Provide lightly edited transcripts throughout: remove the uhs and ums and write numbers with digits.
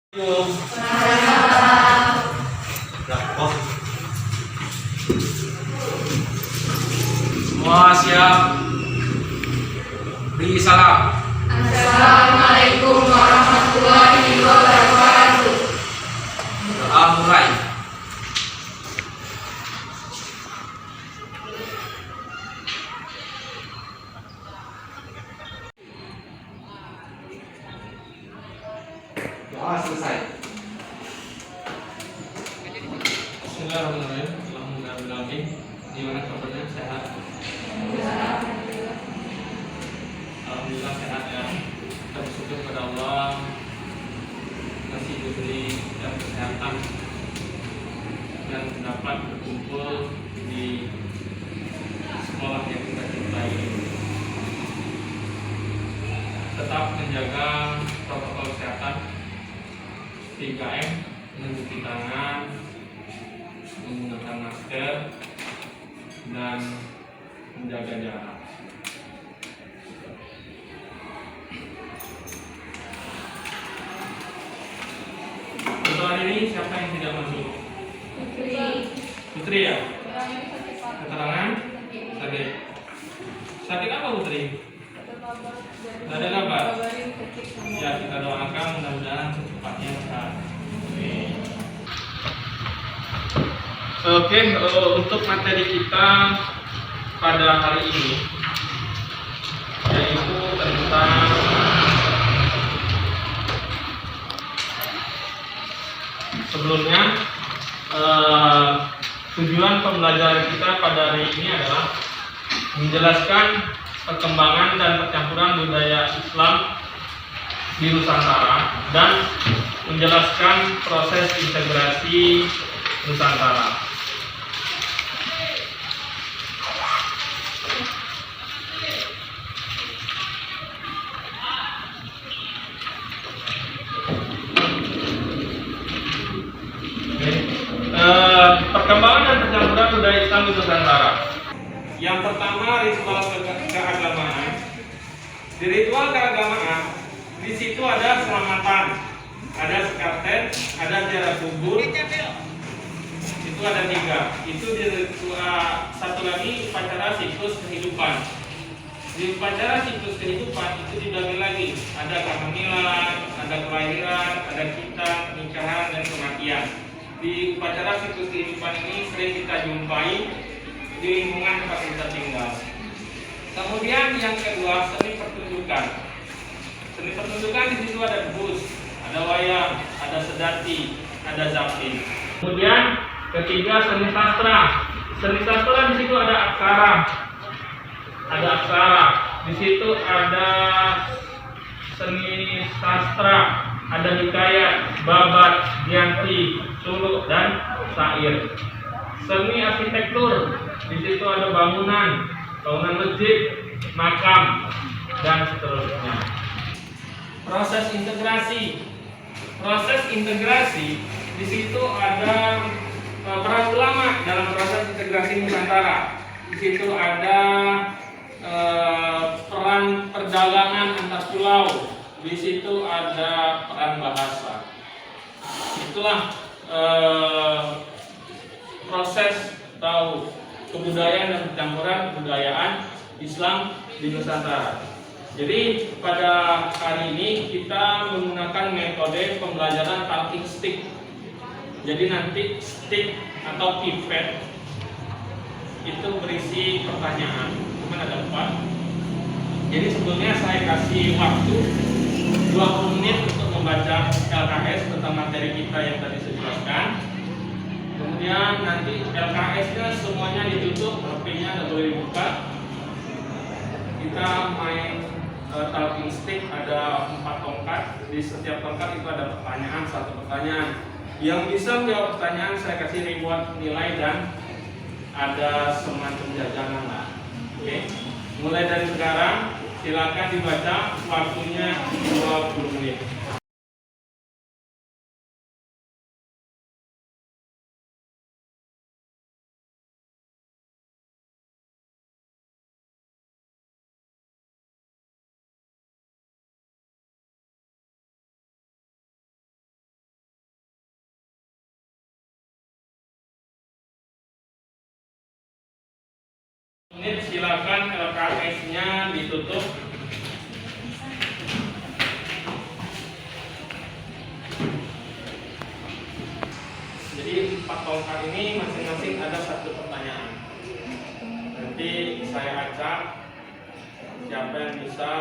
Semua siap. Beri salam. Assalamualaikum warahmatullahi wabarakatuh. Doa mulai. Doa selesai. Bismillahirrahmanirrahim. Alhamdulillahirrahmanirrahim. Gimana kabarnya? Sehat? Alhamdulillah sehat ya. Kita bersyukur pada Allah masih diberi kesehatan dan dapat berkumpul di sekolah yang kita cintai. Tetap menjaga protokol kesehatan 3M, mencuci tangan, menggunakan masker, dan menjaga jarak. Untuk hari ini siapa yang tidak masuk? Putri ya? Keterangan? Sakit. Sakit apa Putri? Tidak ada kabar? Ya, kita doakan mudah-mudahan secepatnya sehat. Oke, untuk materi kita pada hari ini yaitu tentang sebelumnya tujuan pembelajaran kita pada hari ini adalah menjelaskan perkembangan dan percampuran budaya Islam di Nusantara dan menjelaskan proses integrasi Nusantara. Perkembangan dan percampuran budaya Islam di Nusantara. Yang pertama, ritual keagamaan. Di ritual keagamaan, di situ ada selamatan, ada sekaten, ada ziarah kubur. Itu ada 3. Itu di ritual. Satu lagi upacara siklus kehidupan. Di upacara siklus kehidupan itu dibagi lagi. Ada kehamilan, ada kelahiran, ada kita, nikahan, dan kematian. Di upacara siklus kehidupan ini sering kita jumpai di lingkungan tempat kita tinggal. Kemudian yang kedua, seni pertunjukan. Seni pertunjukan di situ ada debus, ada wayang, ada sedati, ada zapin. Kemudian ketiga, seni sastra. Seni sastra di situ ada aksara. Ada aksara. Di situ ada seni sastra, ada hikayat, babat, dianti, suluk, dan syair. Seni arsitektur, di situ ada bangunan masjid, makam, dan seterusnya. Proses integrasi di situ ada peran ulama dalam proses integrasi Nusantara. Di situ ada peran perdagangan antar pulau. Di situ ada peran bahasa. Itulah proses atau kebudayaan dan percampuran kebudayaan Islam di Nusantara. Jadi pada hari ini kita menggunakan metode pembelajaran talking stick. Jadi nanti stick atau pipet itu berisi pertanyaan, cuma ada 4. Jadi sebelumnya saya kasih waktu 20 menit untuk membaca LKS tentang materi kita yang tadi saya jelaskan. Kemudian nanti LKS-nya semuanya ditutup, HP-nya tidak boleh dibuka. Kita main talking stick, ada 4 tongkat. Di setiap tongkat itu ada pertanyaan, 1 pertanyaan. Yang bisa menjawab pertanyaan saya kasih reward nilai dan ada semacam jajanan lah. Oke. Mulai dari sekarang silakan dibaca, waktunya 20 menit. Ini silakan LKS-nya ditutup. Jadi 4 tongkat ini masing-masing ada 1 pertanyaan. Nanti saya acak siapa yang bisa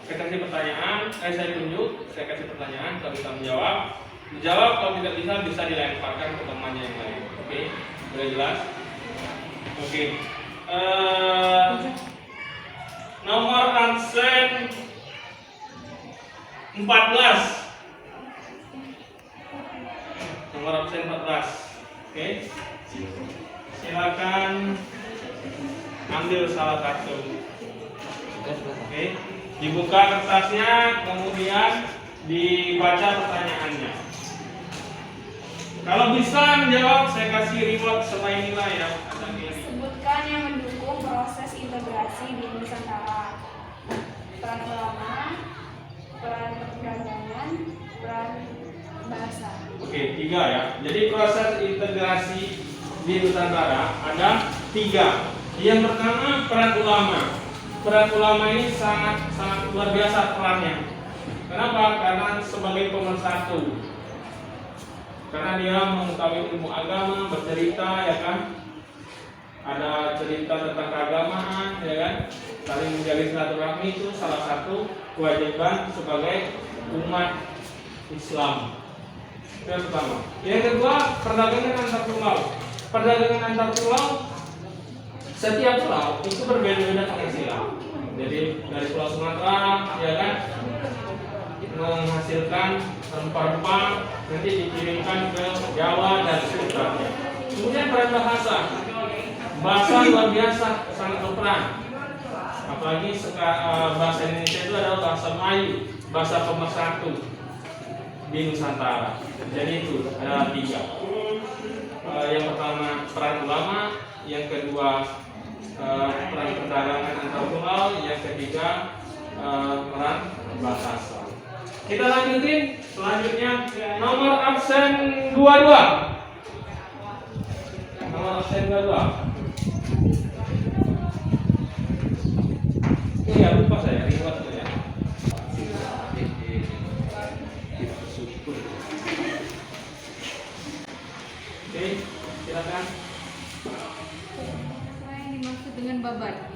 saya kasih pertanyaan, saya tunjuk, saya kasih pertanyaan, kalau bisa menjawab, dijawab, kalau tidak bisa dilemparkan ke temannya yang lain. Oke, sudah jelas? Oke. Nomor absen 14. Nomor absen 14. Oke. Silakan ambil salah satu. Oke. Dibuka kertasnya, kemudian dibaca pertanyaannya. Kalau bisa menjawab, saya kasih reward selain nilai ya. Ada nilai. Sebutkan yang mendukung proses integrasi di Nusantara. Peran ulama, peran perdagangan, peran bahasa. Oke, 3 ya. Jadi proses integrasi di Nusantara ada 3. Yang pertama peran ulama. Peran ulama ini sangat luar biasa perannya. Kenapa? Karena sebagai pemersatu. Karena dia mengetahui ilmu agama, bercerita, ya kan? Ada cerita tentang keagamaan, ya kan? Saling menjalin silaturahmi itu salah satu kewajiban sebagai umat Islam. Itu yang pertama. Yang kedua, perdagangan antar pulau. Perdagangan antar pulau, setiap pulau itu berbeda-beda penghasilan. Jadi dari Pulau Sumatera, ya kan, menghasilkan rempah-rempah nanti dikirimkan ke Jawa dan sekitarnya. Kemudian peran bahasa, bahasa luar biasa sangat berperan. Apalagi bahasa Indonesia itu adalah bahasa Melayu, bahasa pemersatu di Nusantara. Jadi itu ada 3. Yang pertama peran ulama, yang kedua peran perdagangan antar pulau, yang ketiga peran bahasa. Kita lanjutin selanjutnya nomor absen 22. Nomor absen 22. Iya, lupa saya reward ya. Oke, silakan. Apa yang dimaksud dengan babat?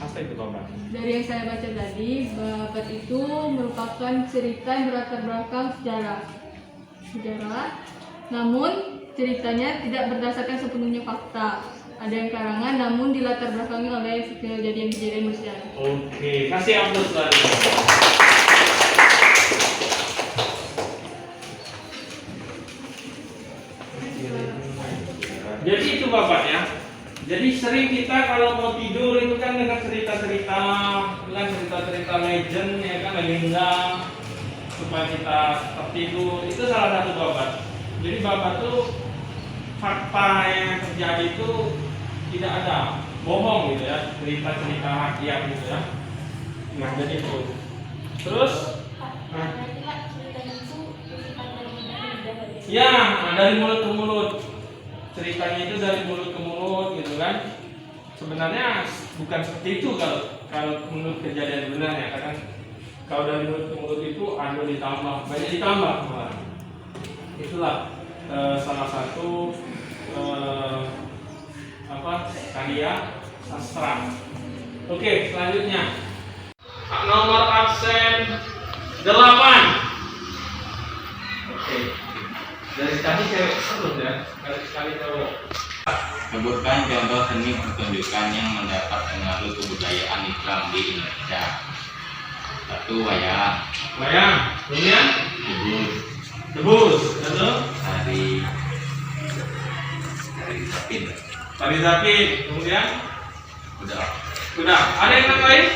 Apa itu babat? Dari yang saya baca tadi, babat itu merupakan cerita yang berlatar belakang sejarah. Namun ceritanya tidak berdasarkan sepenuhnya fakta. Ada yang karangan, namun dilatar belakangi oleh kejadian-kejadian bersejarah. Oke, kasih aplaus lagi. Jadi itu bapak ya. Jadi sering kita kalau mau tidur itu kan dengan cerita-cerita, legend ya kan, legenda supaya kita tertidur. Itu salah satu babat. Jadi babat tuh fakta yang terjadi itu tidak ada, bohong gitu ya, cerita-cerita rakyat gitu ya. Nah jadi itu. Terus, ya dari mulut ke mulut. Ceritanya itu dari mulut ke mulut gitu kan. Sebenarnya bukan seperti itu kalau menurut kejadian sebenarnya, karena kalau dari mulut ke mulut itu ada ditambah, banyak ditambah malah. Itulah salah satu karya sastra. Oke, selanjutnya nomor absen 8. Oke. Dari tadi cewek terus ya, sekali cowok. Sebutkan contoh seni pertunjukan yang mendapat pengaruh kebudayaan Islam di Indonesia. 1. Wayang. Wayang. Kemudian Debus. Lalu Tari Zapin. Tari Zapin. Kemudian Udah. Ada yang lain?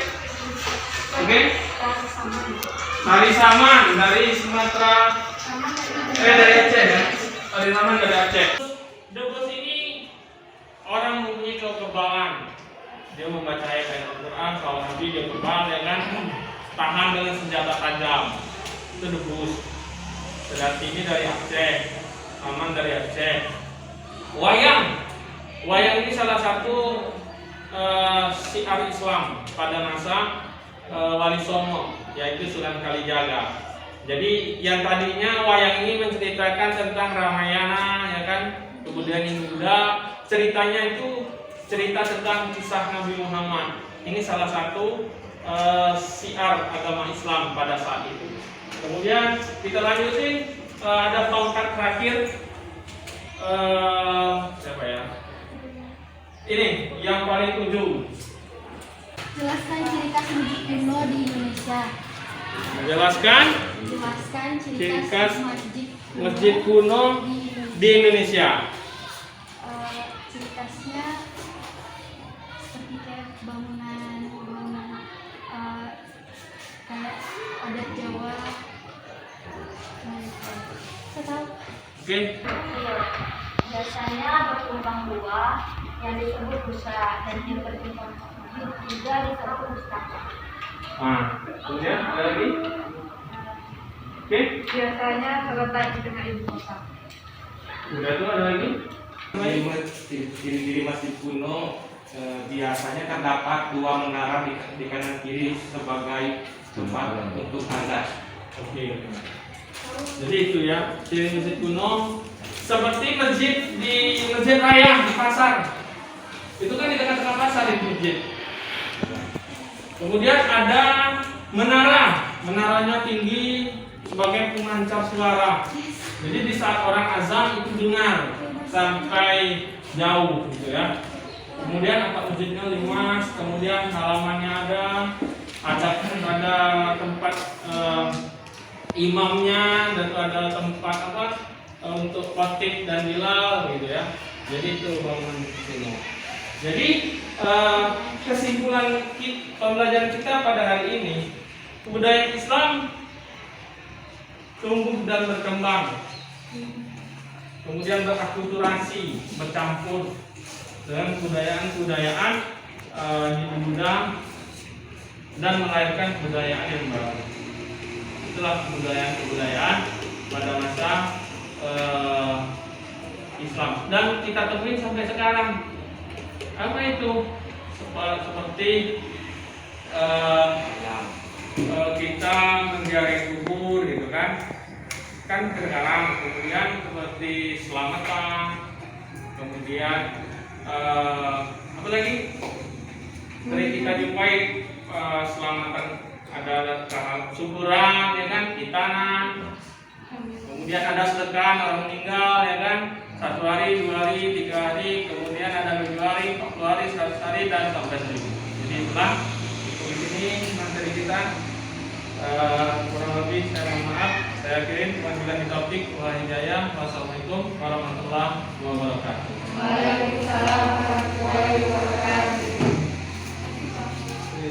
Oke. Tari Saman dari Sumatera. Dari Aceh ya. Tari Saman dari Aceh. Debus ini orang mempunyai kekebalan. Dia membaca ayat Al-Quran, kalau Nabi dia kebal ya kan, tahan dengan senjata tajam. Itu debus. Sedangkan ini dari Aceh, Saman dari Aceh. Wayang Wayang ini salah satu syiar Islam pada masa Wali Songo, yaitu Sunan Kalijaga. Jadi yang tadinya wayang ini menceritakan tentang Ramayana, ya kan, kemudian yang Buddha, ceritanya itu cerita tentang kisah Nabi Muhammad. Ini salah satu syiar agama Islam pada saat itu. Kemudian kita lanjutin, ada tongkat terakhir, siapa ya? Ini yang paling ujung. Jelaskan ciri khas masjid kuno di Indonesia. Menjelaskan Ciri khas masjid kuno di Indonesia. Ciri khasnya seperti kayak bangunan kayak adat Jawa. Saya tahu. Oke. Biasanya berkembang buah yang disebut busa dan yang berkembang juga disebut mustaka. Kemudian ada lagi. Oke. Biasanya terletak di tengah ibu kota. Udah tuh ada lagi. Ciri-ciri masjid kuno biasanya terdapat dua menara di kanan kiri sebagai tempat untuk azan. Oke. Jadi itu ya, ciri masjid kuno seperti masjid raya di pasar. Itu kan di tengah-tengah pasar itu masjid. Kemudian ada menaranya tinggi sebagai pemancar suara. Jadi di saat orang azan itu dengar sampai jauh gitu ya. Kemudian atap masjidnya luas, kemudian halamannya ada tempat imamnya, dan ada tempat untuk khotib dan bilal gitu ya. Jadi itu bangunan kuno. Jadi kesimpulan pembelajaran kita pada hari ini, kebudayaan Islam tumbuh dan berkembang, kemudian berakulturasi, bercampur dengan kebudayaan di Buddha dan melahirkan kebudayaan yang baru. Itulah kebudayaan pada masa Islam, dan kita temuin sampai sekarang. Apa itu? Seperti kita menziarahi kubur gitu kan sekarang. Kemudian seperti selamatan, kemudian apa lagi? Tadi kita jumpai selamatan, ada syukuran ya kan, hitanan. Kemudian ada sedekah orang meninggal ya kan, 1 hari, 2 hari, 3 hari, kemudian ada 7 hari, 40 hari, 100 hari, dan sampai 1000. Jadi itulah ini materi kita. Kurang lebih saya mohon maaf. Saya kirim panggilan di topik. Wassalamualaikum warahmatullahi wabarakatuh. Waalaikumsalam warahmatullahi wabarakatuh.